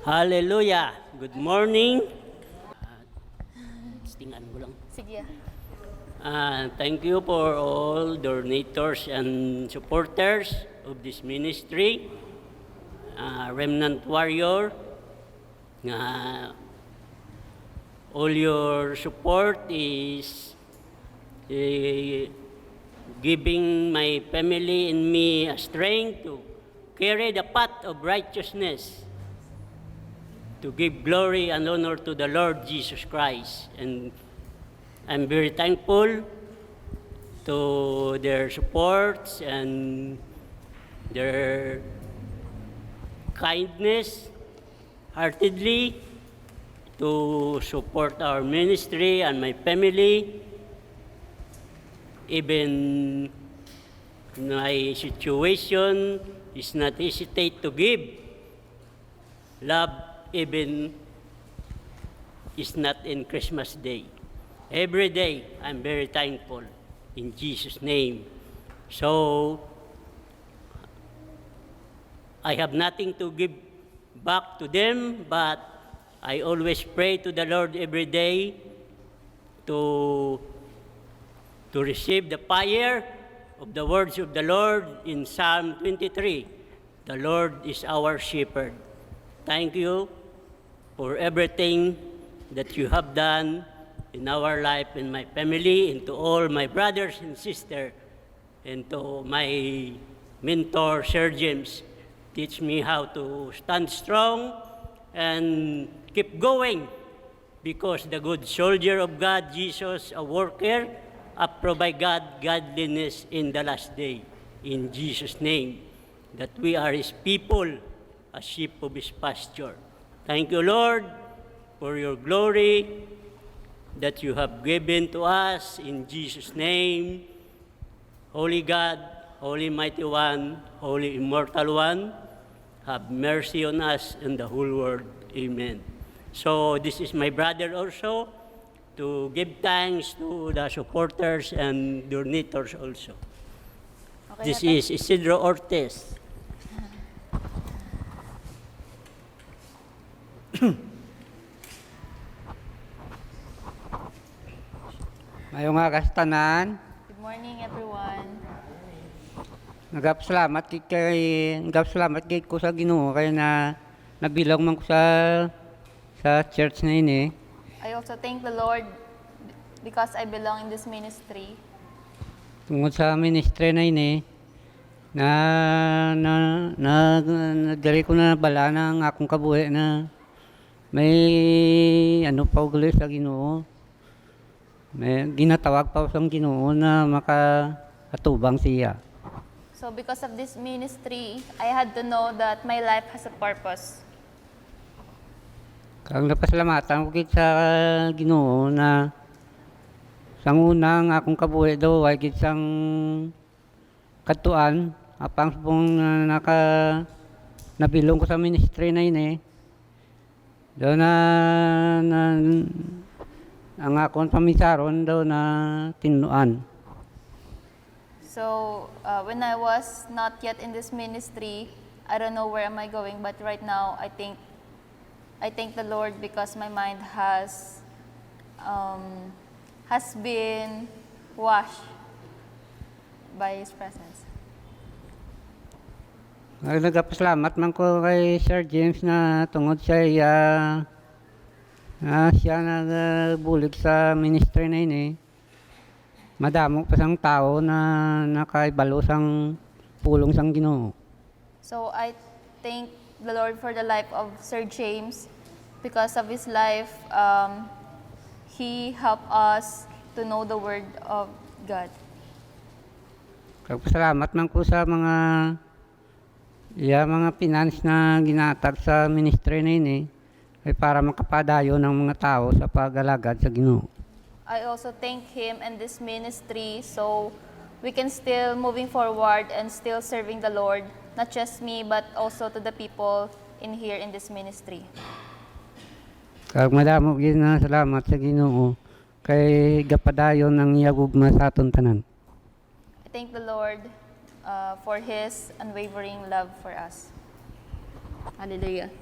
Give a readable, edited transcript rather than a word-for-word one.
Hallelujah! Good morning. Tingan ko lang. Sige. Thank you for all donators and supporters of this ministry. Remnant Warrior. All your support is giving my family and me a strength to carry the path of righteousness, to give glory and honor to the Lord Jesus Christ. And I'm very thankful to their supports and their kindness heartedly to support our ministry and my family. Even my situation is not hesitate to give. Love even is not in Christmas Day. Every day, I'm very thankful in Jesus' name. So, I have nothing to give back to them, but I always pray to the Lord every day to receive the fire of the words of the Lord in Psalm 23. The Lord is our shepherd. Thank you for everything that you have done in our life, in my family, and to all my brothers and sisters, and to my mentor, Sir James. Teach me how to stand strong and keep going, because the good soldier of God, Jesus, a worker, approved by God, godliness in the last day. In Jesus' name, that we are His people, a sheep of His pasture. Thank you, Lord, for your glory that you have given to us in Jesus' name. Holy God, Holy Mighty One, Holy Immortal One, have mercy on us and the whole world. Amen. So this is my brother also, to give thanks to the supporters and donators also. Okay, This is Isidro Ortiz. Mayong nga kastanan, Good morning, everyone. nagapasalamat kay ko sa Ginoo kay na nabilang man ko sa church na ini. I also thank the Lord because I belong in this ministry. Tungod sa ministry na ini dali ko na bala ng akong kabuhi na may ano pa ugli sa Ginoo. May ginatawag pa sa Ginoo na makaatubang siya. So because of this ministry, I had to know that my life has a purpose. Kang napasalamatan ko kit sa Ginoo na sang unang akong kabuhi daw ay kit sang katuan apang pong nabilong ko sa ministry na ini. Daw na ang akong pamisaron daw na tinuan. So when I was not yet in this ministry, I don't know where am I going, but right now I thank the Lord because my mind has been washed by His presence. Nagpasalamat man ko kay Sir James na tungod siya siya nagbulig sa ministry na ini. Madamo pa sang tao na nakaibalo sang pulong sang Ginoo. So I thank the Lord for the life of Sir James. Because of his life, he helped us to know the Word of God. Nagpasalamat man ko sa mga finance na ginatag sa ministry na ini ay para makapadayo ng mga tao sa pag-alagad sa Ginoo. I also thank him and this ministry so we can still moving forward and still serving the Lord, not just me but also to the people in here in this ministry. Kag madamo gyud na salamat sa Ginoo kay gapadayon ang iyagugma sa aton tanan. I thank the Lord for His unwavering love for us. Hallelujah.